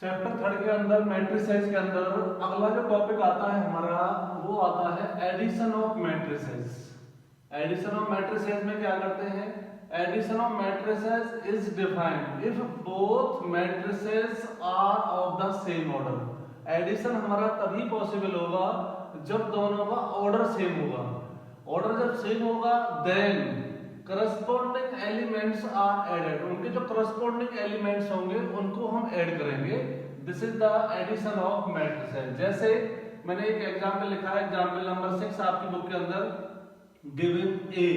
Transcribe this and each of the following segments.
Chapter third के अंदर matrices के अंदर अगला जो टॉपिक आता है हमारा वो आता है addition of matrices. Addition of matrices में क्या करते हैं? Addition of matrices is defined if both matrices are of the same order. Addition हमारा तभी पॉसिबल होगा जब दोनों का ऑर्डर सेम होगा। ऑर्डर जब सेम होगा then corresponding elements are added. उनके जो करस्पॉन्डिंग एलिमेंट्स होंगे उनको हम ऐड करेंगे। This is the addition of matrices. जैसे मैंने एक एग्जांपल लिखा है, एग्जांपल नंबर 6 आपकी बुक के अंदर गिवन ए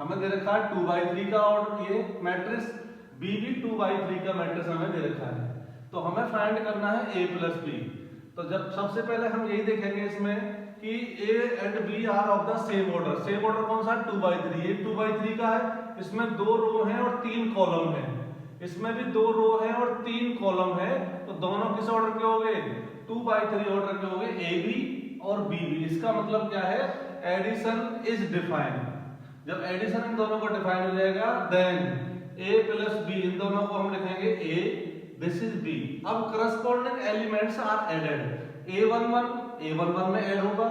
हमें दे रखा है 2/3 का ऑर्डर ये मैट्रिक्स, बी भी 2/3 का मैट्रिक्स हमें दे रखा है। तो हमें फाइंड करना है a प्लस बी। तो जब सबसे पहले हम यही देखेंगे इसमें कि a and b are of the same order. Same order कौन सा? 2/3। ये 2/3 का है, इसमें 2 रो हैं और 3 कॉलम है। इसमें भी 2 रो हैं और 3 कॉलम है। तो दोनों किस ऑर्डर के होंगे? 2/3 ऑर्डर के होंगे, a b और b भी। इसका मतलब क्या है? Addition is defined. जब एडिशन इन दोनों को डिफाइन हो जाएगा देन a प्लस b, इन दोनों को हम लिखेंगे a, दिस इज b। अब corresponding elements are added. a11 में ऐड होगा,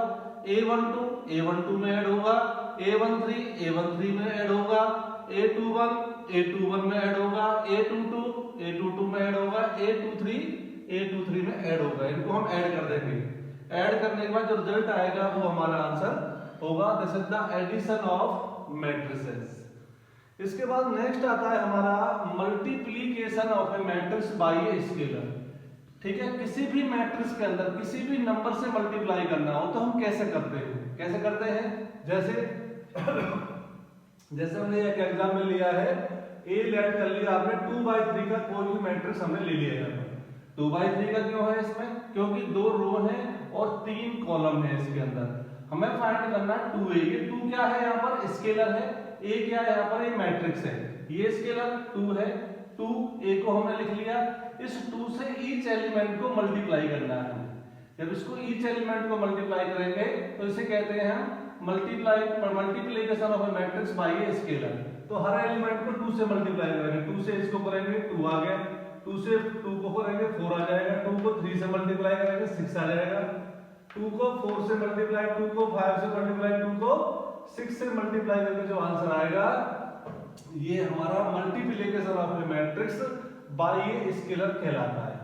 a12 में ऐड होगा, a13 में ऐड होगा, a21 में ऐड होगा, a22 में ऐड होगा, a23 में ऐड होगा। इनको हम ऐड कर देंगे। ऐड करने के बाद जो रिजल्ट आएगा वो हमारा आंसर होगा। This is the addition of matrices. इसके बाद नेक्स्ट आता है हमारा multiplication of a matrix by a scalar. ठीक है, किसी भी मैट्रिक्स के अंदर किसी भी नंबर से मल्टीप्लाई करना हो तो हम कैसे करते हैं? कैसे करते हैं? जैसे हमने एक एग्जांपल लिया है, ए लेट कर लिया आपने 2/3 का कोई भी मैट्रिक्स हमने ले लिया है। 2/3 का क्यों है इसमें? क्योंकि 2 रो हैं और 3 कॉलम है इसके अंदर। हमें फाइंड करना है 2a। ये 2 क्या है? यहाँ पर स्केलर है। a क्या है? यहाँ पर ये मैट्रिक्स है। ये स्केलर 2 है। 2a को हमने लिख लिया। इस 2 से ईच एलिमेंट को मल्टीप्लाई करना है। जब इसको ईच एलिमेंट को मल्टीप्लाई करेंगे तो इसे कहते हैं multiplication of a matrix by a scalar. तो हर एलिमेंट को 2 से मल्टीप्लाई करेंगे। 2 से इसको करेंगे 2 आ गया, 2 से 2 को करेंगे 4 आ जाएगा, 2 को 3 से मल्टीप्लाई करेंगे 6 आ जाएगा, 2 को 4 से मल्टीप्लाई, 2 को 5 से मल्टीप्लाई, 2 को 6 से मल्टीप्लाई करके जो आंसर आएगा ये हमारा multiplication of a matrix by a scalar कहलाता है।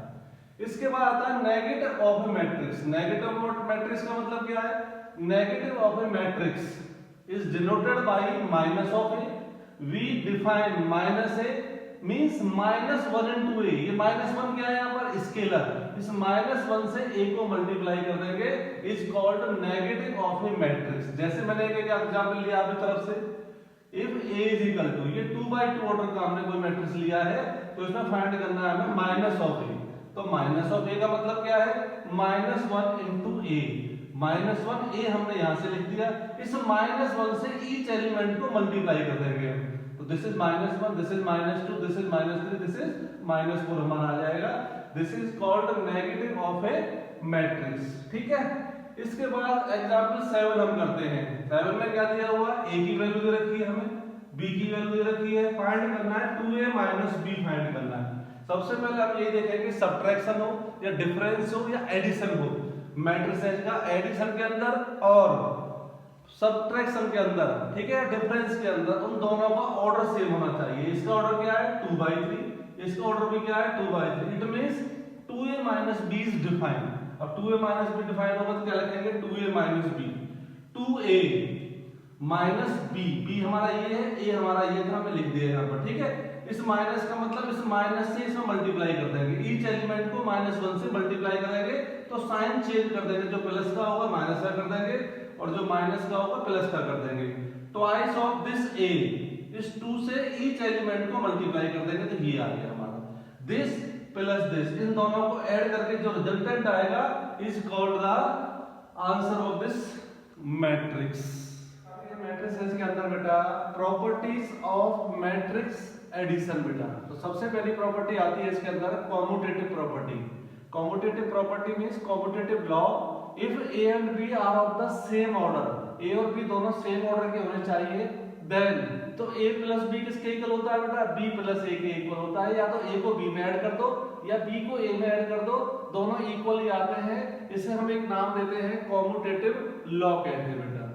इसके बाद आता है negative of a matrix. Negative of matrix का मतलब क्या है? Negative of a matrix is denoted by minus of a. We define minus a means -1 into a। ये -1 क्या है? यहाँ पर स्केलर। इस -1 से a को मल्टीप्लाई कर देंगे, is called negative of a matrix. जैसे मैंने एक एग्जांपल लिया आपकी तरफ से, if a is equal to, ये 2/2 ऑर्डर का हमने कोई मैट्रिक्स लिया है तो इसमें फाइंड करना है हमें माइनस ऑफ a। तो माइनस ऑफ a का मतलब क्या है? -1 into a। -1 a हमने यहां से लिख दिया। इस -1 से ईच एलिमेंट को मल्टीप्लाई कर देंगे। तो this is -1, this is -2, this is -3, this is -4 हमारा आ जाएगा। This is called negative of a matrix. ठीक है, इसके बाद एग्जांपल 7 हम करते हैं। 7 में क्या दिया हुआ? a की वैल्यू दे रखी है, हमें b की वैल्यू दे रखी है। फाइंड करना है 2a - b फाइंड करना है। सबसे पहले हम यही देखेंगे सब्ट्रैक्शन हो या डिफरेंस हो या एडिशन हो। मैट्रिसेस का एडिशन के अंदर और सब्ट्रैक्शन के अंदर, ठीक है, डिफरेंस के अंदर उन दोनों का ऑर्डर सेम होना चाहिए। इसका ऑर्डर क्या है? 2/3। इसका ऑर्डर भी क्या है? 2/3। It means 2a - b is defined. अब 2a - b डिफाइन होगा तो क्या लिखेंगे? 2a - b। 2a - b, b हमारा ये है, a हमारा ये था, हमने लिख दिया यहाँ पर। ठीक है, इस माइनस का मतलब इस माइनस से इसमें मल्टीप्लाई कर देंगे। ईच एलिमेंट को -1 से मल्टीप्लाई करेंगे तो साइन चेंज कर देंगे। जो प्लस का होगा माइनस का कर देंगे और जो माइनस का होगा प्लस का कर देंगे। ट्वाइस ऑफ दिस a, इस 2 से ईच एलिमेंट को मल्टीप्लाई कर देंगे तो ये आ गया हमारा। दिस प्लस दिस, इन दोनों को ऐड करके जो रिजल्टेंट आएगा is called the answer of this matrix. Matrices के अंदर बेटा प्रॉपर्टीज ऑफ मैट्रिक्स एडिशन बेटा, तो सबसे पहली प्रॉपर्टी आती है इसके अंदर commutative property. Commutative property means commutative law. If a and b are of the same order, a और b दोनों सेम ऑर्डर के होने चाहिए, देन तो a प्लस b किसके इक्वल होता है बेटा? b प्लस a के इक्वल होता है। या तो a को b में ऐड कर दो या b को a में ऐड कर दो, दोनों इक्वली आते हैं। इसे हम एक नाम देते हैं कॉम्यूटेटिव लॉ कहते हैं बेटा।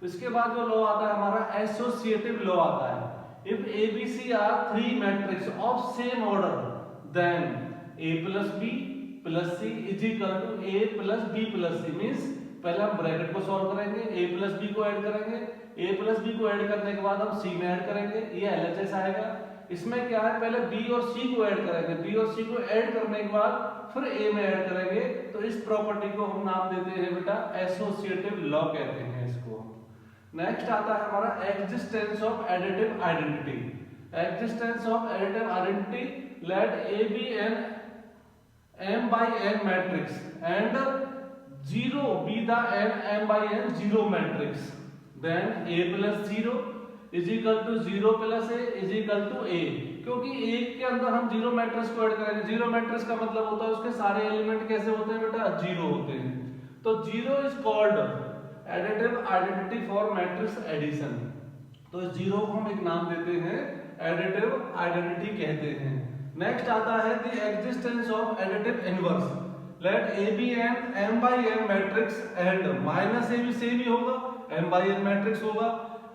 तो इसके बाद जो लॉ आता है हमारा एसोसिएटिव लॉ आता है। If ABC are 3 matrix of same order then A plus B plus C is equal to A plus B plus C means पहले हम ब्रैकेट को सॉल्व करेंगे, A plus B को ऐड करेंगे, A plus B को add करने के बाद हम C में ऐड करेंगे, ये LHS आएगा। इसमें क्या है, पहले B और C को ऐड करेंगे, B और C को ऐड करने के बाद फिर A में ऐड करेंगे। तो इस प्रॉपर्टी को हम नाम देते हैं बेटा एसोसिएटिव लॉ कहते हैं इसको। नेक्स्ट आता है हमारा existence of additive identity. Existence of additive identity let A be an m by n matrix and 0 be the m by n 0 matrix, then A plus 0 is equal to 0 plus A is equal to A। क्योंकि एक के अंदर हम 0 matrix को add करेंगे, 0 matrix का मतलब होता है उसके सारे एलिमेंट कैसे होते हैं बेटा, 0 होते हैं। तो 0 is called additive identity for matrix addition. तो इस 0 को हम एक नाम देते हैं एडिटिव आइडेंटिटी कहते हैं। नेक्स्ट आता है the existence of additive inverse. Let A be an m by n matrix and minus A भी सेम ही होगा, m by n मैट्रिक्स होगा,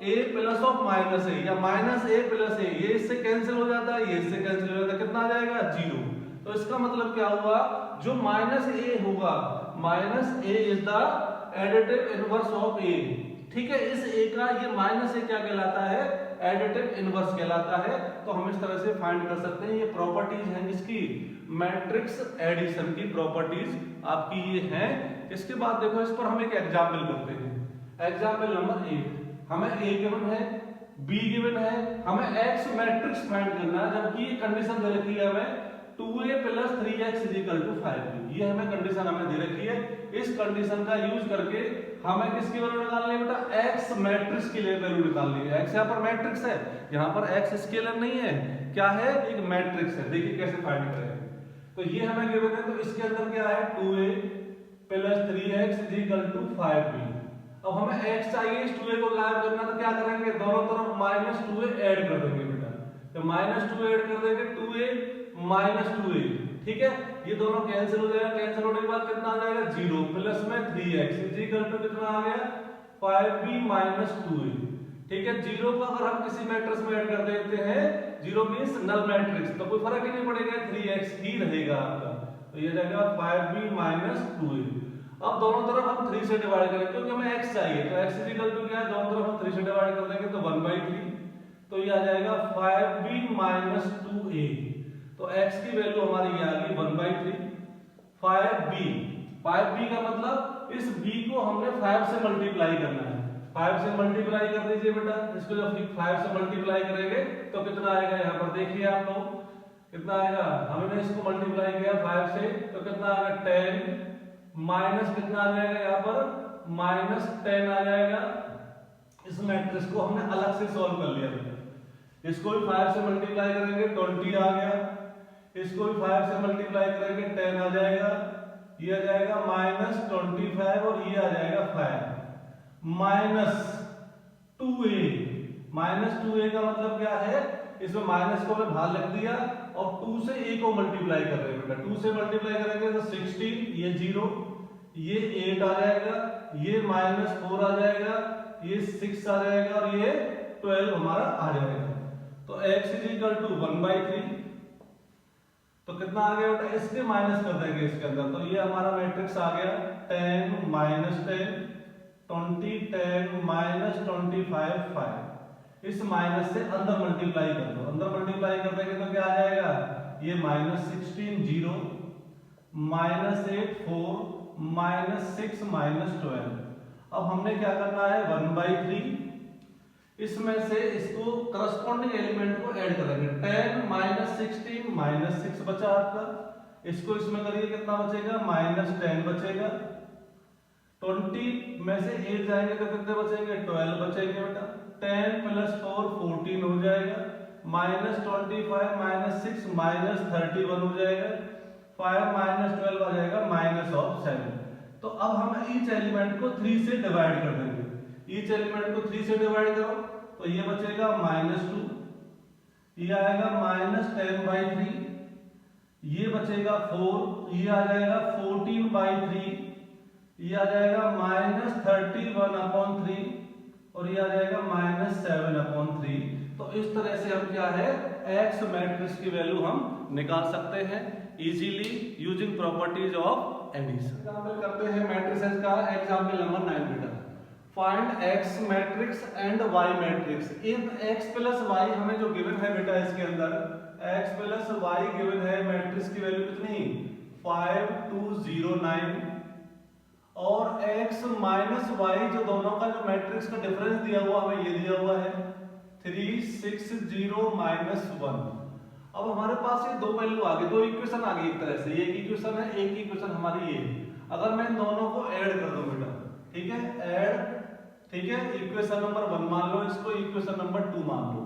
A plus of minus A या माइनस A प्लस A, ये इससे cancel हो जाता है, ये इससे कैंसिल हो जाता है, कितना आ जाएगा 0। तो इसका मतलब क्या हुआ, जो माइनस A होगा, minus A is the additive inverse of A। ठीक है, इस A का ये माइनस A क्या कहलाता है, एडिटिव इनवर्स कहलाता है। तो हम इस तरह से फाइंड कर सकते हैं, ये प्रॉपर्टीज हैं इसकी मैट्रिक्स एडिशन की प्रॉपर्टीज आपकी ये हैं। इसके बाद देखो इस पर हम एक एग्जांपल करते हैं। एग्जांपल नंबर 1, हमें A गिवन है, B गिवन है, हमें X मैट्रिक्स फाइंड करना है, जबकि ये कंडीशन दे रखी है हमें 2A plus 3X is equal to 5B। ये हमें कंडीशन हमें दे रखी है। इस कंडीशन का यूज करके हमें किसकी वैल्यू निकालनी है बेटा, X मैट्रिक्स की वैल्यू निकालनी है। X यहाँ पर मैट्रिक्स है, यहाँ पर X स्केलर नहीं है, क्या है, एक मैट्रिक्स है। देखिए कैसे फाइंड करेंगे। तो ये हमें गिवन है, तो इसके अंदर क्या है 2A plus 3X is equal to 5B। अब हमें X चाहिए, इस 2A को गायब करना, तो क्या करेंगे, दोनों तरफ माइनस 2A ऐड कर देंगे बेटा। तो माइनस 2A ऐड कर देंगे, 2A माइनस 2A, ठीक है, ये दोनों कैंसिल हो जाएगा। कैंसिल होने के बाद कितना आ जाएगा 0 प्लस में 3x इज इक्वल टू कितना आ गया 5b माइनस 2a। ठीक है, 0 को अगर हम किसी मैट्रिक्स में ऐड कर देते हैं, 0 मींस नल मैट्रिक्स, तो कोई फर्क ही नहीं पड़ेगा, 3x ही रहेगा आपका। तो ये रहेगा 5b माइनस 2a। अब दोनों तरफ हम 3 से डिवाइड करेंगे क्योंकि हमें x चाहिए, तो x इज इक्वल टू क्या है, दोनों तरफ हम 3 से डिवाइड कर देंगे तो 1/3, तो ये आ जाएगा 5b माइनस 2a। तो x की वैल्यू हमारी ये आ गई 1/3। 5b का मतलब इस b को हमने 5 से मल्टीप्लाई करना है। 5 से मल्टीप्लाई कर दीजिए बेटा, इसको जब 5 से मल्टीप्लाई करेंगे तो कितना आएगा, यहाँ पर देखिए आप लोग कितना आएगा, हमने इसको मल्टीप्लाई किया 5 से तो कितना आएगा 10 माइनस कितना आ जाएगा, यहाँ पर माइनस 10 आ जाएगा। इस मैट्रिक्स को हमने अलग से सॉल्व कर लिया बेटा। इसको भी 5 से मल्टीप्लाई करेंगे 20 आ गया, इसको भी 5 से मल्टीप्लाई करेंगे 10 आ जाएगा, ये आ जाएगा माइनस 25 और ये आ जाएगा 5 माइनस 2a। माइनस 2a का मतलब क्या है, इसमें माइनस को हमने बाहर लिख दिया और 2 से a को मल्टीप्लाई कर रहे हैं बेटा। 2 से मल्टीप्लाई करेंगे तो 16, ये 0, ये 8 आ जाएगा, ये माइनस 4 आ जाएगा, ये 6 आ जाएगा और ये 12 हमारा आ जाएगा। तो x इज इक्वल टू 1/3, तो कितना आ गया बेटा, इसके माइनस कर देंगे इसके अंदर, तो ये हमारा मैट्रिक्स आ गया 10 माइनस 10 20 10 माइनस 25 5। इस माइनस से अंदर मल्टीप्लाई कर दो, अंदर मल्टीप्लाई कर देंगे तो क्या आ जाएगा, ये माइनस 16 0 माइनस 8 4 माइनस 6 माइनस 12। अब हमने क्या करना है 1/3, इसमें से इसको करस्पॉन्डिंग एलिमेंट को ऐड करेंगे। 10 माइनस 16 माइनस 6 बचा आपका, इसको इसमें करिए कितना बचेगा, माइनस 10 बचेगा। 20 में से 8 जाएंगे तो कितने बचेंगे, 12 बचेंगे बेटा। 10 प्लस 4 14 हो जाएगा, माइनस 25 माइनस 6 माइनस 31 हो जाएगा, 5 माइनस 12 आ जाएगा माइनस ऑफ 7। तो अब हम ईच एलिमेंट को 3 से डिवाइड कर देंगे। ईच एलिमेंट को 3 से डिवाइड करो तो ये बचेगा माइनस 2, ये आएगा माइनस 10/3, ये बचेगा 4, ये आ जाएगा 14/3, ये आ जाएगा -31/3 और ये आ जाएगा -7/3। तो इस तरह से हम क्या है एक्स मैट्रिक्स की वैल्यू हम निकाल सकते हैं easily using properties of addition. Example करते हैं मैट्रिसेस का। एग्जांपल नंबर 9 बेटा, find X matrix and Y matrix if X plus Y हमें जो गिवन है बेटा इसके अंदर x प्लस वाई गिवन है, मैट्रिक्स की वैल्यू कितनी 5 2 0 9 और x माइनस वाई जो दोनों का जो मैट्रिक्स का डिफरेंस दिया हुआ हमें ये दिया हुआ है 3 6 0 -1। अब हमारे पास ये दो वैल्यू आ गई, दो इक्वेशन आ गई एक तरह से, एक इक्वेशन है, एक इक्वेशन हमारी ये। अगर मैं इन दोनों को ऐड कर दूं बेटा, ठीक है ऐड, ठीक है इक्वेशन नंबर 1 मान लो इसको, इक्वेशन नंबर 2 मान लो,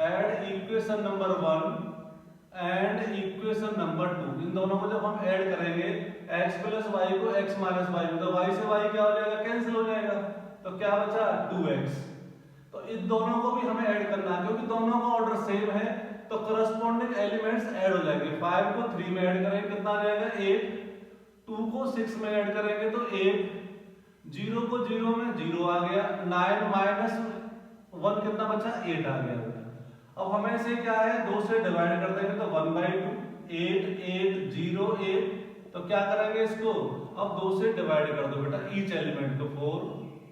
add equation number 1 and equation number 2, इन दोनों को जब हम ऐड करेंगे x प्लस वाई को x माइनस वाई, तो y से y क्या हो जाएगा कैंसिल हो जाएगा, तो क्या बचा 2x। तो इन दोनों को भी हमें ऐड करना है क्योंकि दोनों का ऑर्डर सेम है, तो करस्पॉन्डिंग एलिमेंट्स ऐड हो जाएंगे। 5 को 3 में ऐड करेंगे कितना आ जाएगा 8, 2 को 6 में ऐड करेंगे तो 8, 0 को 0 में 0 आ गया, 9 माइनस 1 कितना बचा 8 आ गया। अब हमें से क्या है 2 से डिवाइड कर देंगे तो 1/2, 8 8 0 8, तो क्या करेंगे इसको अब 2 से डिवाइड कर दो बेटा ईच एलिमेंट को, 4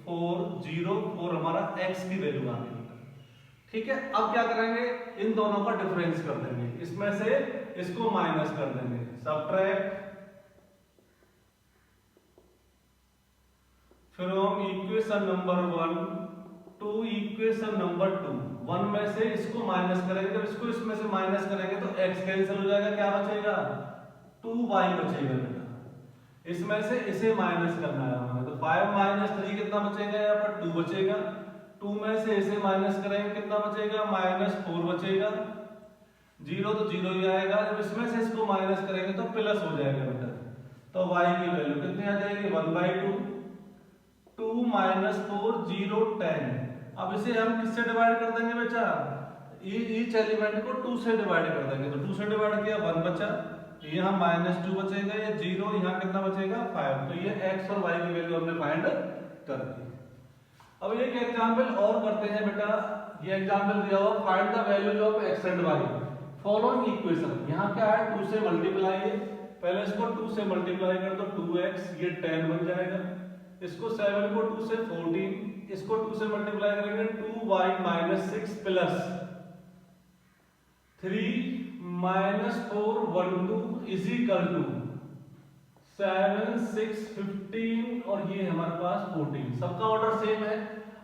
4 0 4 हमारा x की वैल्यू आ गई। ठीक है, अब क्या करेंगे इन दोनों का डिफरेंस कर देंगे, इसमें से इसको माइनस कर देंगे, सबट्रैक्ट, फिर हम equation number 1 to equation number 2, 1 में से इसको माइनस करेंगे, जब इसको इसमें से माइनस करेंगे तो x कैंसिल हो जाएगा, क्या बचेगा 2y बचेगा बेटा, इसमें से इसे माइनस करना है हमें, तो 5 - 3 कितना बचेगा, यहाँ पर 2 बचेगा, 2 में से इसे माइनस करेंगे कितना बचेगा -4 बचेगा, 0 तो 0 ही आएगा, जब इसमें से इसको माइनस करेंगे तो प्लस हो जाएगा बेटा, तो y की वैल्यू कितनी आ जाएगी 1/2, 2 - 4 0 10। अब इसे हम किससे डिवाइड कर देंगे बेटा, ईच एलिमेंट को 2 से डिवाइड कर देंगे, तो 2 से डिवाइड किया 1 बचा, यहाँ -2 बचेगा, ये 0, यहाँ कितना बचेगा 5, तो ये x और y की वैल्यू हमने फाइंड कर दी। अब एक एग्जांपल और करते हैं बेटा, ये एग्जांपल दिया हुआ find the values of x and y following equation. यहाँ क्या है 2 से मल्टीप्लाई है, पहले इसको 2 से मल्टीप्लाई कर दो 2x, ये 10 बन जाएगा, इसको 7 को 2 से 14, इसको 2 से मल्टीप्लाई करेंगे 2y - 6 plus 3 - 4 1 2 is equal to 7 6 15 और ये हमारे पास 14, सबका ऑर्डर सेम है।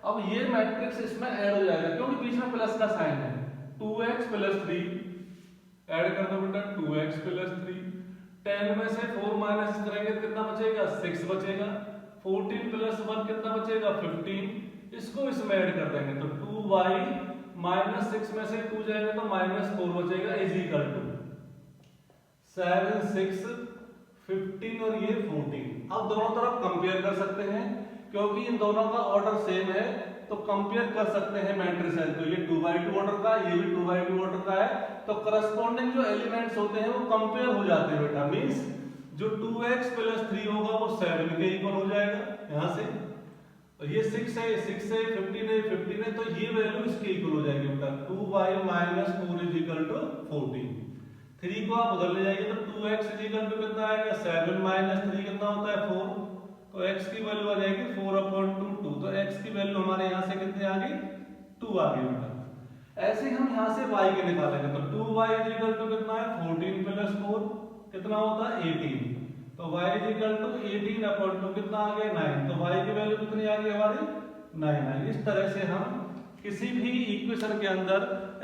अब ये मैट्रिक्स इसमें ऐड हो जाएगा क्योंकि बीच में प्लस का साइन है, 2x + 3 ऐड कर दो बेटा 2x + 3, 10 में से 4 माइनस करेंगे कितना बचेगा 6 बचेगा, 14 + 1 कितना बचेगा 15, इसको इसमें ऐड कर देंगे तो 2y - 6 में से 2 जाएंगे तो -4 बचेगा इज इक्वल टू 7 6 15 और ये 14। अब दोनों तरफ कंपेयर कर सकते हैं क्योंकि इन दोनों का ऑर्डर सेम है, तो कंपेयर कर सकते हैं मैट्रिसेस को, ये 2/2 ऑर्डर का, ये भी 2/2 ऑर्डर का है, तो करस्पॉन्डिंग जो एलिमेंट्स होते हैं वो कंपेयर हो जाते हैं बेटा, मींस जो 2x + 3 होगा वो 7 के इक्वल हो जाएगा यहाँ से, तो ये 6 है 6 है 15 है 15 है, तो ये वैल्यू इसके इक्वल हो जाएगी बेटा 2y - 4 = 14। 3 को आप बदल ले जाएंगे तो 2x = कितना आएगा 7 - 3 कितना होता है 4, तो x की वैल्यू आ जाएगी 4/2 2, तो x की वैल्यू हमारे यहाँ से कितनी आ गई 2 आ गई बेटा। ऐसे हम यहाँ से y के निकालेंगे तो 2y = कितना है 14 + 4 कितना होता है 18, तो y = 18/2 कितना आ गया 9, तो y की वैल्यू कितनी आ गई हमारी 9 आ गई। इस तरह से हम किसी भी इक्वेशन के अंदर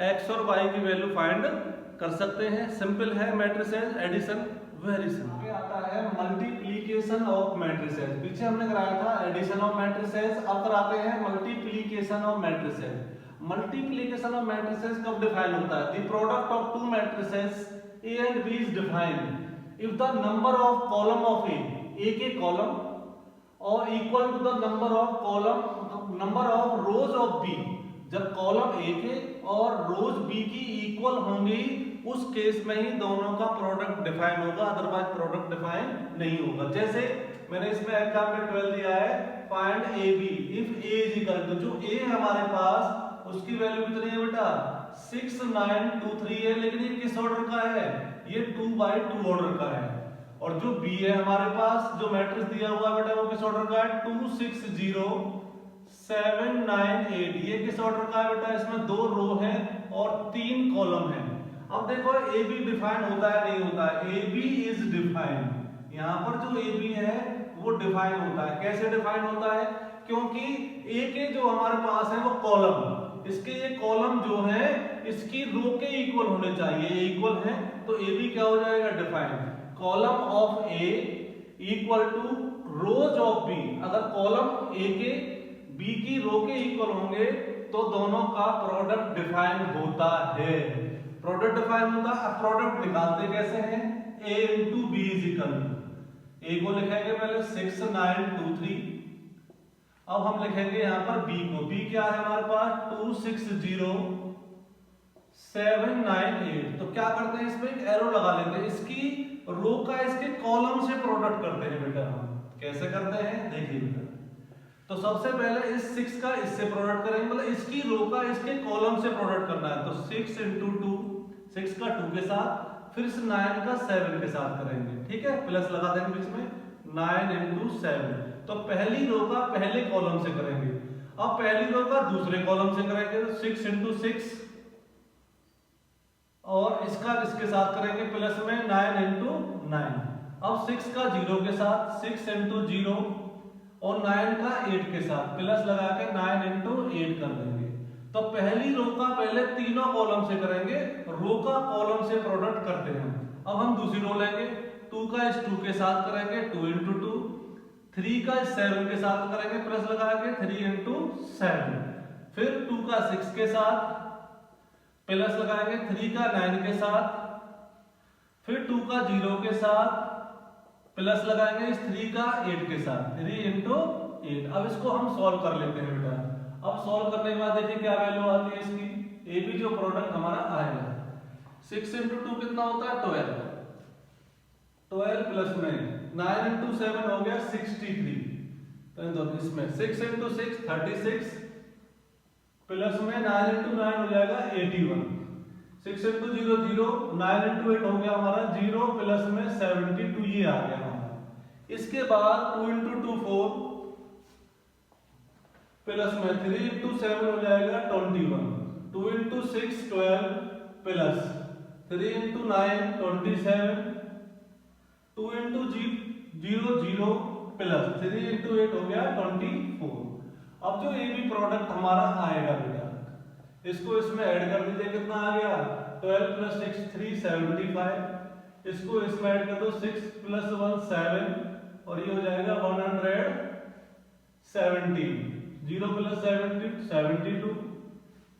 x और y की वैल्यू फाइंड कर सकते हैं, सिंपल है मैट्रिसेस एडिशन, वेरी सिंपल। आगे आता है मल्टीप्लिकेशन ऑफ मैट्रिसेस, पीछे हमने कराया था एडिशन ऑफ मैट्रिसेस, अब कराते हैं multiplication of matrices. Multiplication of matrices कब डिफाइन होता है, the product of to matrices A and B is defined if the number of column of A के कॉलम और equal to the number of rows of B, जब column A के और रोज B की equal होंगी उस केस में ही दोनों का प्रोडक्ट डिफाइन होगा, अदरवाइज प्रोडक्ट डिफाइन नहीं होगा। जैसे मैंने इसमें एग्जांपल 12 दिया है, find A B if A is equal to, जो ए है हमारे पास उसकी वैल्यू कितनी है बेटा 6 9 2 3 है, लेकिन ये किस ऑर्डर का है, ये 2/2 ऑर्डर का है। और जो बी है हमारे पास, जो मैट्रिक्स दिया हुआ है बेटा वो किस ऑर्डर का है 2 6 0 7 9 8, ये किस ऑर्डर का है बेटा, इसमें 2 रो है और 3 कॉलम है। अब देखो ए बी डिफाइन होता है नहीं होता है, ए बी इज डिफाइन, यहाँ पर जो ए बी है वो डिफाइन होता है। कैसे डिफाइन होता है, क्योंकि ए के जो हमारे पास है वो कॉलम, इसके ये कॉलम जो है इसकी रो के इक्वल होने चाहिए, इक्वल है तो ए बी क्या हो जाएगा define. Column of A equal to rows of B, अगर कॉलम ए के बी की रो के इक्वल होंगे तो दोनों का प्रोडक्ट डिफाइन होता है। प्रोडक्ट डिफाइन होता है। अब प्रोडक्ट निकालते कैसे हैं, a into b is equal to, a को लिखेंगे पहले 6 9 2 3, अब हम लिखेंगे यहां पर b को, b क्या है हमारे पास 2 6 0 7 9 8। तो क्या करते हैं इसमें एक एरो लगा लेते हैं, इसकी रो का इसके कॉलम से प्रोडक्ट करते हैं बेटा। हम कैसे करते हैं देखिए बेटा, तो सबसे पहले इस 6 का इससे प्रोडक्ट करेंगे, मतलब इसकी रो का इसके कॉलम से प्रोडक्ट करना है। तो 6 इंटू 2, 6 का 2 के साथ, फिर से 9 का 7 के साथ करेंगे, ठीक है, प्लस लगा देंगे बीच में 9 इंटू 7। तो पहली रो का पहले कॉलम से करेंगे, अब पहली रो का दूसरे कॉलम से करेंगे, तो 6 इंटू 6 और इसका इसके साथ करेंगे प्लस में 9 इंटू 9। अब 6 का 0 के साथ 6 इंटू 0 और 9 का 8 के साथ प्लस लगा के 9 इंटू 8 कर देंगे। तो पहली रो का पहले तीनों कॉलम से करेंगे, रो का कॉलम से प्रोडक्ट करते हैं। अब हम दूसरी रो लेंगे, 2 का इस 2 के साथ करेंगे 2 इंटू 2, 3 का इस 7 के साथ करेंगे प्लस लगा के 3 इंटू 7, फिर 2 का 6 के साथ प्लस लगाएंगे 3 का 9 के साथ, फिर 2 का 0 के साथ प्लस लगाएंगे इस 3 का 8 के साथ, 3 इंटू 8। अब इसको हम सॉल्व कर लेते हैं बेटा। अब सॉल्व करने के बाद देखिए क्या वैल्यू आती है इसकी, ए बी जो प्रोडक्ट हमारा आएगा 6 इंटू 2 कितना होता है 12, 12 प्लस में 9 इंटू 7 हो गया 63। तो इसमें 6 इंटू 6 36 प्लस में 9 इंटू 9 हो जाएगा 81, 6 इंटू 0 0, 9 इंटू 8 हो गया हमारा 0 प्लस में 72, ये आ गया हमारा। इसके बाद 2 इंटू 2 4 प्लस में 3 इंटू 7 हो जाएगा 21, 2 into 6 12 plus 3 into 9 27, 2 into 0 0 plus 3 into 8 हो गया 24। अब जो ए बी प्रोडक्ट हमारा आएगा बेटा, इसको इसमें ऐड कर दीजिए, कितना आ गया 12 प्लस 6 3 75, इसको इसमें ऐड कर दो 6 प्लस 1 7 और ये हो जाएगा 117, 0 प्लस 70 72,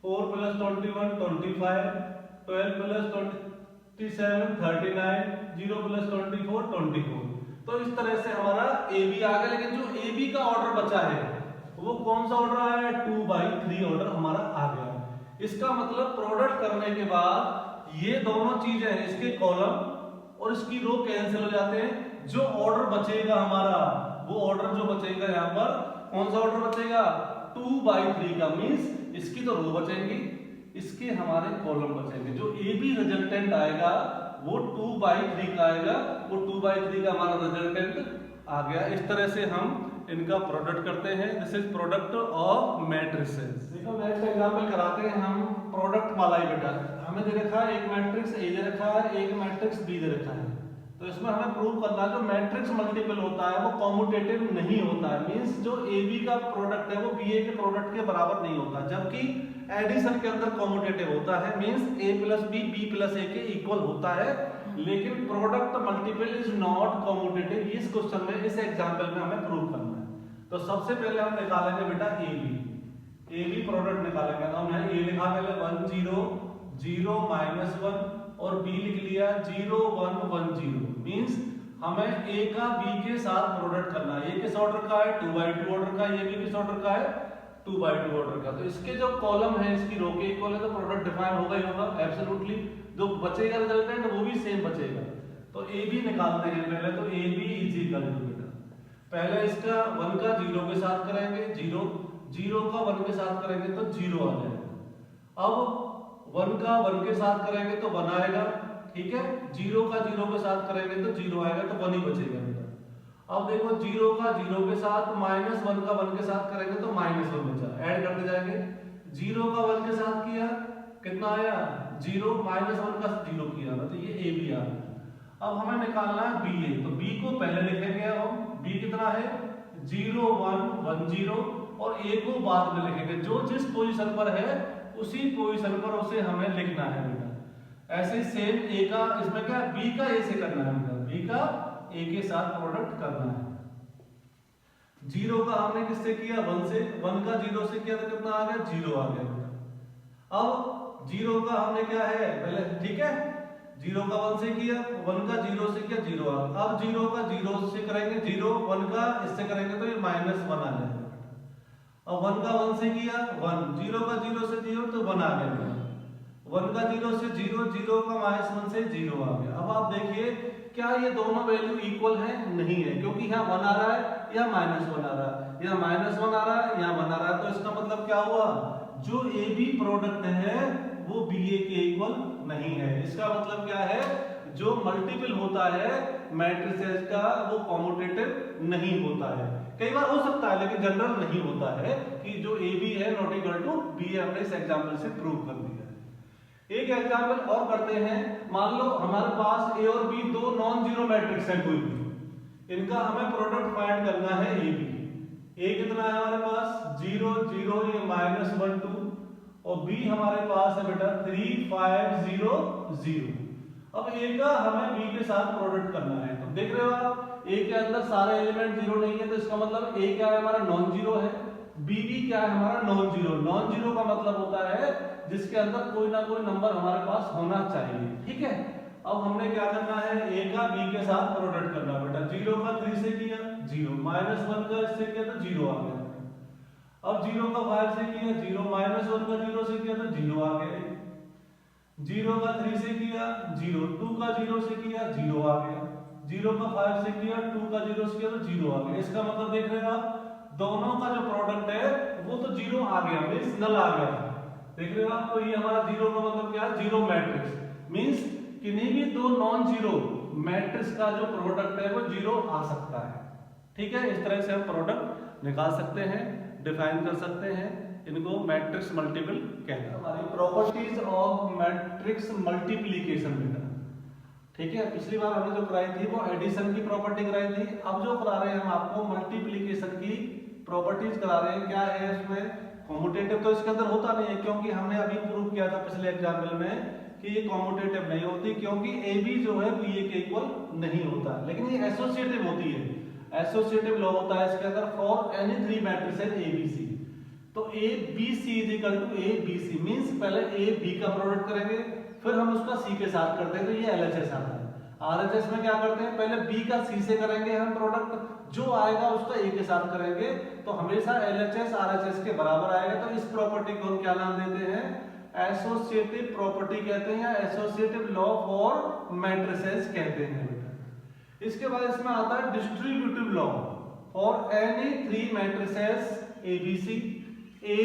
4 प्लस 21 25, 12 प्लस 27 39, 0 प्लस 24 24। तो इस तरह से हमारा ए बी आ गया। लेकिन जो ए बी का ऑर्डर बचा है वो कौन सा ऑर्डर आया है 2/3 ऑर्डर हमारा आ गया। इसका मतलब प्रोडक्ट करने के बाद ये दोनों चीजें, इसके कॉलम और इसकी रो कैंसिल हो जाते हैं। जो ऑर्डर बचेगा हमारा, वो ऑर्डर जो बचेगा यहाँ पर कौन सा ऑर्डर बचेगा 2/3 का, मींस इसकी तो रो बचेंगी, इसके हमारे कॉलम बचेंगे। जो ए बी रिजल्टेंट आएगा वो 2/3 का आएगा, वो 2/3 का हमारा रिजल्टेंट आ गया। इस तरह से हम इनका प्रोडक्ट करते हैं। This is product of matrices. देखो नेक्स्ट एग्जांपल कराते हैं हम प्रोडक्ट वाला ही बेटा। हमें दे रखा है एक मैट्रिक्स ए दे रखा है, एक मैट्रिक्स बी दे रखा है। तो इसमें हमें प्रूव करना है जो मैट्रिक्स मल्टीपल होता है वो कॉम्यूटेटिव नहीं होता है, मींस जो ए बी का प्रोडक्ट है वो बी ए के प्रोडक्ट के बराबर नहीं होता, जबकि एडिशन के अंदर कॉम्यूटेटिव होता है, मींस ए प्लस बी बी प्लस ए के इक्वल होता है। लेकिन product multiple is not commutative. इस क्वेश्चन में, इस एग्जांपल में हमें प्रूव करना है। तो सबसे पहले हम निकालेंगे बेटा ए बी प्रोडक्ट निकालेंगे। तो हमने ए लिखा पहले 1 0 0 -1 और बी लिख लिया 0 1 1 0, मींस हमें ए का बी के साथ प्रोडक्ट करना है। ये किस ऑर्डर का है 2/2 ऑर्डर का, ये भी किस ऑर्डर का है 2/2 ऑर्डर का। तो इसके जो कॉलम है इसकी रो के इक्वल है, तो प्रोडक्ट डिफाइन होगा ही होगा एब्सोल्युटली। जो बचेगा रिजल्टेंट वो भी सेम बचेगा। तो ए बी निकालते हैं पहले। तो ए बी इज इक्वल टू बेटा, पहले इसका 1 का 0 के साथ करेंगे 0, 0 का 1 के साथ करेंगे तो 0 आ जाएगा। अब 1 का 1 के साथ करेंगे तो 1 आएगा, ठीक है। 0 का 0 के साथ करेंगे तो 0 आएगा, तो 1 ही बचेगा बेटा। अब देखो 0 का 0 के साथ -1 का 1 के साथ करेंगे तो -1 बचा, ऐड करते जाएंगे। 0 का 1 के साथ किया कितना आया 0, -1 का 0 किया, तो ये ए बी आ गया। अब हमें निकालना है बी ए, तो बी को पहले लिखेंगे हम। बी कितना है 0 1 1 0, और ए को बाद में लिखेंगे। जो जिस पोजीशन पर है उसी पोजीशन पर उसे हमें लिखना है बेटा। ऐसे सेम ए का इसमें क्या बी का ए से करना है बेटा, बी का ए के साथ प्रोडक्ट करना है। 0 का हमने किससे किया 1 से, 1 का 0 से किया तो कितना आ गया 0 आ गया बेटा। अब 0 का हमने क्या है पहले, ठीक है, 0 का 1 से किया, 1 का 0 से किया 0 आ गया। अब 0 का 0 से करेंगे 0, 1 का इससे करेंगे तो ये -1 आ जाएगा। अब 1 का 1 से किया 1, 0 का 0 से 0 तो 1 आ गया। 1 का 0 से 0, 0 का -1 से 0 आ गया। अब आप देखिए क्या ये दोनों वैल्यू इक्वल है? नहीं है, क्योंकि यहाँ 1 आ रहा है या -1 आ रहा है, या -1 आ रहा है या 1 आ रहा है। तो इसका मतलब क्या हुआ, जो ए बी प्रोडक्ट है वो बी ए के इक्वल नहीं है। इसका मतलब क्या है, जो मल्टीपल होता है मैट्रिसेस का वो कॉम्यूटेटिव नहीं होता है। कई बार हो सकता है लेकिन जनरल नहीं होता है कि जो ए बी है नॉट इक्वल टू बी ए। हमने इस एग्जांपल से प्रूव कर दिया है। एक एग्जांपल और करते हैं। मान लो हमारे पास ए और बी दो नॉन जीरो मैट्रिक्स है कोई भी, इनका हमें प्रोडक्ट फाइंड करना है ए बी। ए कितना है हमारे पास 0 0, ये -1 2, और बी हमारे पास है बेटा 3 5 0 0। अब ए का हमें बी के साथ प्रोडक्ट करना है। तो देख रहे हो आप ए के अंदर सारे एलिमेंट जीरो नहीं है, तो इसका मतलब ए क्या है हमारा नॉन जीरो है, बी भी क्या है हमारा नॉन जीरो। नॉन जीरो का मतलब होता है जिसके अंदर कोई ना कोई नंबर हमारे पास होना चाहिए, ठीक है। अब हमने क्या करना है, ए का बी के साथ प्रोडक्ट करना बेटा। 0 का 3 से किया 0, -1 का इससे किया तो 0 आ गया। अब 0 का 5 से किया 0, -1 का 0 से किया तो 0 आ गया। 0 का 3 से किया 0, 2 का 0 से किया 0 आ गया। 0 का 5 से किया 2 का 0 से किया तो 0 आ गया। इसका मतलब देख रहे हो आप दोनों का जो प्रोडक्ट है वो तो 0 आ गया, मींस नल आ गया। देख रहे हो आप, तो ये हमारा 0 का मतलब क्या है, जीरो मैट्रिक्स। मींस किन्हीं भी दो नॉन जीरो मैट्रिक्स का जो प्रोडक्ट है वो 0 आ सकता है, ठीक है। इस तरह से हम प्रोडक्ट निकाल सकते हैं, डिफाइन कर सकते हैं, इनको मैट्रिक्स मल्टीपल कहते हैं। हमारी प्रॉपर्टीज ऑफ मैट्रिक्स मल्टीप्लिकेशन बेटा, ठीक है। पिछली बार हमने जो कराई थी वो एडिशन की प्रॉपर्टी कराई थी। अब जो करा रहे हैं हम आपको मल्टीप्लिकेशन की प्रॉपर्टीज करा रहे हैं। क्या है उसमें, कॉम्यूटेटिव तो इसके अंदर होता नहीं है, क्योंकि हमने अभी प्रूव किया था पिछले एग्जाम्पल में कि ये कॉम्यूटेटिव नहीं होती, क्योंकि ए बी जो है बी ए के इक्वल नहीं होता। लेकिन ये एसोसिएटिव होती है, एसोसिएटिव लॉ होता है इसके अंदर for any three matrices a b c. तो ए b c is equal to a b c, means पहले ए बी का प्रोडक्ट करेंगे फिर हम उसका सी के साथ करते हैं, तो ये एलएचएस आता है। आरएचएस में क्या करते हैं, पहले बी का सी से करेंगे हम प्रोडक्ट, जो आएगा उसका ए के साथ करेंगे, तो हमेशा एलएचएस आरएचएस के बराबर आएगा। तो इस प्रॉपर्टी को हम क्या नाम देते हैं, एसोसिएटिव प्रॉपर्टी कहते हैं या एसोसिएटिव लॉ फॉर मैट्रिसेस कहते हैं। इसके बाद इसमें आता है distributive law for any three matrices a b c. A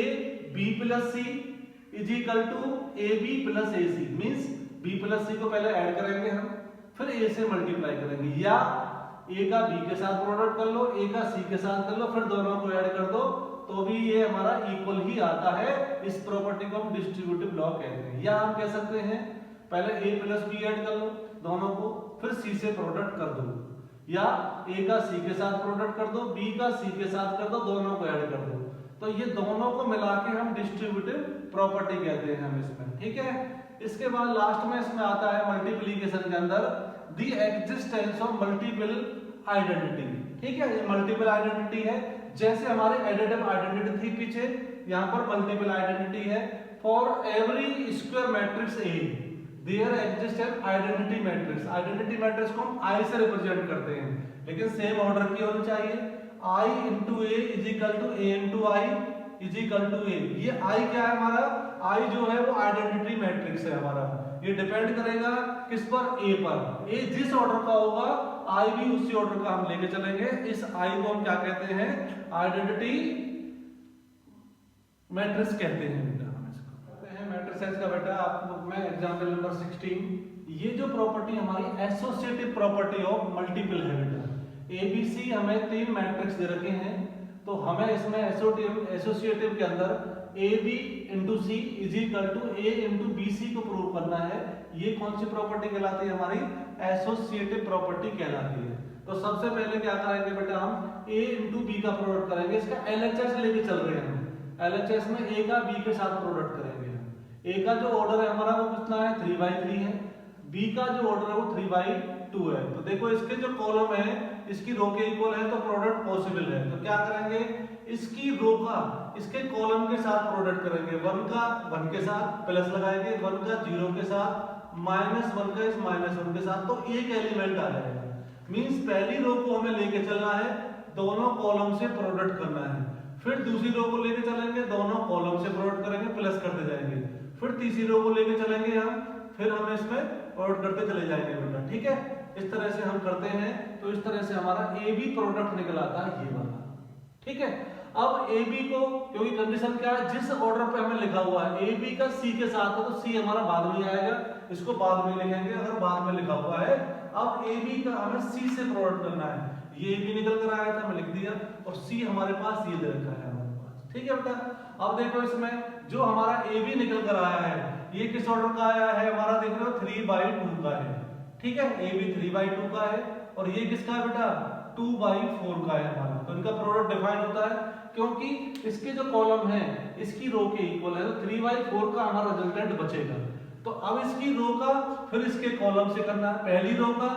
b plus c is equal to a b plus a c, means b plus c को पहले ऐड करेंगे हम, फिर ए से मल्टीप्लाई करेंगे, या ए का बी के साथ प्रोडक्ट कर लो, ए का सी के साथ कर लो, फिर दोनों को ऐड कर दो, तो भी ये हमारा इक्वल ही आता है। इस प्रॉपर्टी को हम डिस्ट्रीब्यूटिव लॉ कहते हैं। या हम कह सकते हैं पहले ए प्लस बी ऐड कर लो दोनों को, फिर सी से प्रोडक्ट कर दो, या ए का सी के साथ प्रोडक्ट कर दो, बी का सी के साथ कर दो, दोनों को ऐड कर दो। तो ये दोनों को मिला के हम डिस्ट्रीब्यूटिव प्रॉपर्टी कहते हैं हम इसमें, ठीक है। इसके बाद लास्ट में इसमें आता है मल्टीप्लिकेशन के अंदर the existence of multiple identity, ठीक है। ये मल्टीपल आइडेंटिटी है, जैसे हमारे एडिटिव आइडेंटिटी थी पीछे, यहाँ पर मल्टीपल आइडेंटिटी है। For every square matrix A there exist an identity matrix. Identity matrix को हम आई से रिप्रेजेंट करते हैं, लेकिन सेम ऑर्डर की होनी चाहिए। I into A is equal to A into I is equal to A। ये I क्या है हमारा, I जो है वो आइडेंटिटी मैट्रिक्स है हमारा। ये डिपेंड करेगा किस पर, ए पर। ए जिस ऑर्डर का होगा आई भी उसी ऑर्डर का हम लेके चलेंगे। इस आई को हम क्या कहते हैं, आइडेंटिटी मैट्रिक्स कहते हैं बेटा। हम इसको कहते हैं मैट्रिसेस का बेटा। आपको मैं एग्जांपल नंबर 16, ये जो प्रॉपर्टी हमारी एसोसिएटिव प्रॉपर्टी ऑफ मल्टीपल है बेटा। एबीसी हमें 3 मैट्रिक्स दे रखे हैं, तो हमें इसमें एसोसिएटिव के अंदर AB into C is equal to A into BC को प्रूव करना है। ये कौन सी प्रॉपर्टी कहलाती है, हमारी एसोसिएटिव प्रॉपर्टी कहलाती है। तो सबसे पहले क्या करेंगे बेटा, हम A इंटू B का प्रोडक्ट करेंगे। इसका LHS लेके चल रहे हैं हम। LHS में A का B के साथ प्रोडक्ट करेंगे हम। A का जो ऑर्डर है हमारा वो कितना है, 3/3 है। B का जो ऑर्डर है वो 3/2 है। तो देखो इसके जो कॉलम है इसकी रो के इक्वल है, तो प्रोडक्ट पॉसिबल है। तो क्या करेंगे, इसकी रो का इसके कॉलम के साथ प्रोडक्ट करेंगे। 1 का 1 के साथ प्लस लगाएंगे, 1 का 0 के साथ, -1 का इस -1 के साथ, तो एक एलिमेंट आ जाएगा। मींस पहली रो को हमें लेके चलना है, दोनों कॉलम से प्रोडक्ट करना है। फिर दूसरी रो को लेके चलेंगे, दोनों कॉलम से प्रोडक्ट करेंगे, प्लस करते जाएंगे। फिर तीसरी रो को लेके चलेंगे हम, फिर हम इसमें प्रोडक्ट करते चले जाएंगे बेटा। ठीक है, इस तरह से हम करते हैं। तो इस तरह से हमारा ए बी प्रोडक्ट निकल आता है, ये वाला। ठीक है, अब ए बी को, क्योंकि कंडीशन क्या है, जिस ऑर्डर पे हमें लिखा हुआ है ए बी का सी के साथ है, तो सी हमारा बाद में आएगा, इसको बाद में लिखेंगे अगर बाद में लिखा हुआ है। अब ए बी का हमें सी से प्रोडक्ट करना है। ये ए बी निकल कर आया था, मैं लिख दिया, और सी हमारे पास ये दे रखा है हमारे पास। ठीक है बेटा, अब देखो इसमें जो हमारा ए बी निकल कर आया है, ये किस ऑर्डर का आया है हमारा, देख रहे हो 3/2 का है। ठीक है, ए बी 3/2 का है, और ये किसका है बेटा, 2/4 का है हमारा। तो इनका प्रोडक्ट डिफाइन होता है, क्योंकि इसके जो कॉलम है इसकी रो के इक्वल है, तो 3/4 का हमारा रिजल्टेंट बचेगा। तो अब इसकी रो का फिर इसके कॉलम से करना है। पहली रो का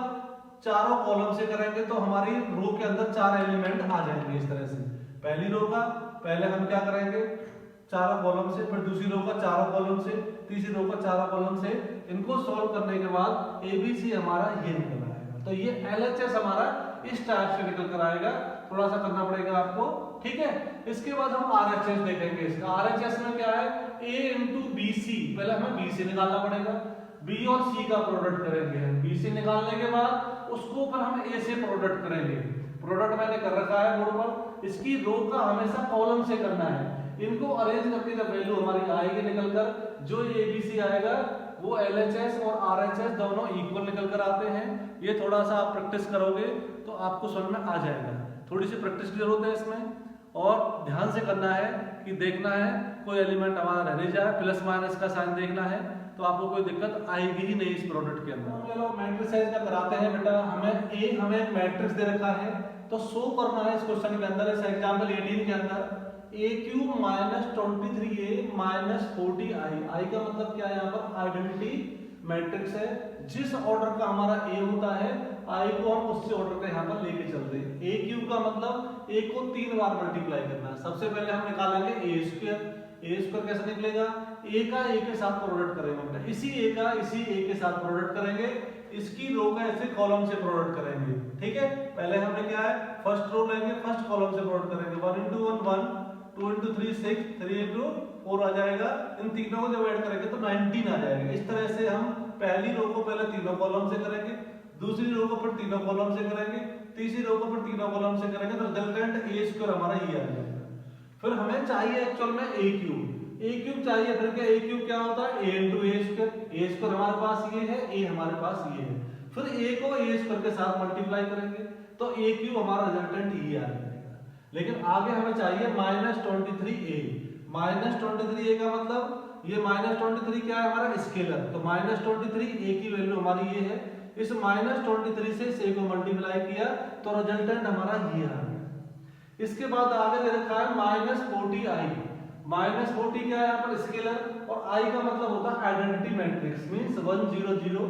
चारों कॉलम से करेंगे तो हमारी रो के अंदर 4 एलिमेंट आ जाएंगे इस तरह से। पहली रो का पहले हम क्या करेंगे, चारों कॉलम से, फिर दूसरी रो का चारों कॉलम से, तीसरी रो का चारों कॉलम से। इनको सॉल्व करने के बाद एबीसी हमारा ये निकल आएगा। तो ये एलएचएस हमारा इस टाइप से निकल कर आएगा। थोड़ा सा करना पड़ेगा आपको। ठीक है, इसके बाद हम आरएचएस देखेंगे। इसका आरएचएस में क्या है, ए इंटू बीसी। पहले हमें बी से निकालना पड़ेगा, बी और सी का प्रोडक्ट करेंगे। बी से निकालने के बाद उसको फिर हम ए से प्रोडक्ट करेंगे। प्रोडक्ट मैंने कर रखा है बोर्ड पर। इसकी रो का हमेशा कॉलम से करना है। इनको अरेंज करके जब वैल्यू हमारी आएगी निकलकर, जो एबीसी आएगा वो एलएचएस और आरएचएस दोनों इक्वल निकल कर आते हैं। ये थोड़ा सा आप प्रैक्टिस करोगे तो आपको समझ में आ जाएगा। थोड़ी सी प्रैक्टिस की जरूरत है इसमें, और ध्यान से करना है कि देखना है कोई एलिमेंट हमारा रह नहीं जाए। प्लस माइनस का साइन देखना है, तो आपको कोई दिक्कत आएगी ही नहीं इस प्रोडक्ट के अंदर। चलो मैट्रिसेस का कराते हैं बेटा। हमें एक मैट्रिक्स दे रखा है, तो शो करना है इस क्वेश्चन के अंदर, इस एग्जांपल 18 के अंदर a cube minus 23a minus 40i। आई का मतलब क्या है, यहाँ पर आइडेंटिटी मैट्रिक्स है। जिस ऑर्डर का हमारा a होता है, i को हम उससे ऑर्डर का यहाँ पर लेके चलते हैं। a क्यूब का मतलब a को 3 बार मल्टीप्लाई करना है। सबसे पहले हम निकालेंगे a स्क्वायर। a स्क्वायर कैसे निकलेगा, a का a के साथ प्रोडक्ट करेंगे, इसी a का इसी a के साथ प्रोडक्ट करेंगे, इसकी रो का ऐसे कॉलम से प्रोडक्ट करेंगे। ठीक है, पहले हमने क्या है, फर्स्ट रो लेंगे, फर्स्ट कॉलम से प्रोडक्ट करेंगे। 1 into 1 1, 2 into 3 6, 3 into 4 आ जाएगा। इन तीनों को जब ऐड करेंगे तो 19 आ जाएगा। इस तरह से हम पहली रो को पहले तीनों कॉलम से करेंगे, दूसरी रो को फिर तीनों कॉलम से करेंगे, तीसरी रो को फिर तीनों कॉलम से करेंगे, तो रिजल्टेंट a स्क्वायर हमारा ये आ जाएगा। फिर हमें चाहिए एक्चुअल में a क्यूब। a क्यूब चाहिए, फिर क्या a क्यूब क्या होता है, a into a square. a square हमारे पास ये है, a हमारे पास ये है। फिर a को a स्क्वायर के साथ मल्टीप्लाई करेंगे तो a क्यूब हमारा रिजल्टेंट ये आ जाएगा। लेकिन आगे हमें चाहिए -23a। -23a का मतलब ये -23 क्या है हमारा, स्केलर। तो -23a की वैल्यू हमारी ये है। इस -23 से a को मल्टीप्लाई किया तो रिजल्टेंट हमारा ये आ गया। इसके बाद आगे दे रखा है -40i। -40 क्या है यहाँ पर, स्केलर, और i का मतलब होता है आइडेंटिटी मैट्रिक्स। मींस 1 0 0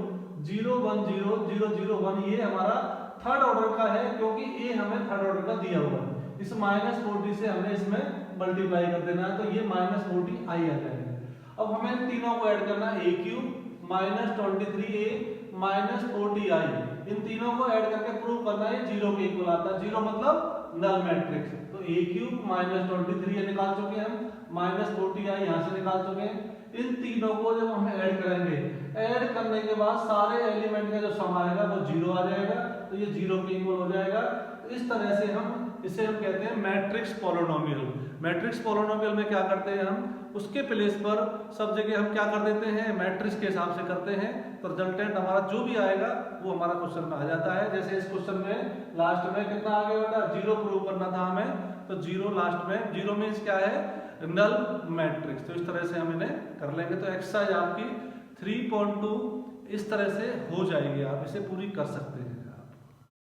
0 1 0 0 0 1। ये हमारा थर्ड ऑर्डर का है, क्योंकि a हमें थर्ड ऑर्डर का दिया हुआ है। इस -40 से हमने इसमें मल्टीप्लाई कर देना है, तो ये -40i आ जाएगा। अब हमें इन तीनों को ऐड करना है, a क्यूब -23a -40i। इन तीनों को ऐड करके प्रूव करना है 0 के इक्वल आता है। 0 मतलब नल मैट्रिक्स। तो a क्यूब -23 निकाल चुके हैं हम, -40i यहाँ से निकाल चुके हैं। इन तीनों को जब हम ऐड करेंगे, ऐड करने के बाद सारे एलिमेंट का जो सम आएगा वो 0 आ जाएगा, तो ये 0 के इक्वल हो जाएगा। तो इस तरह से इसे हम कहते हैं मैट्रिक्स पॉलिनोमियल। मैट्रिक्स पॉलिनोमियल में क्या करते हैं हम, उसके प्लेस पर सब जगह हम क्या कर देते हैं, मैट्रिक्स के हिसाब से करते हैं, तो रिजल्टेंट हमारा जो भी आएगा वो हमारा क्वेश्चन में आ जाता है। जैसे इस क्वेश्चन में लास्ट में कितना आ गया बेटा, 0 प्रूव करना था हमें, तो 0 लास्ट में, 0 मीन्स क्या है, नल मैट्रिक्स। तो इस तरह से हम इन्हें कर लेंगे। तो एक्सरसाइज आपकी 3.2 इस तरह से हो जाएगी, आप इसे पूरी कर सकते हैं।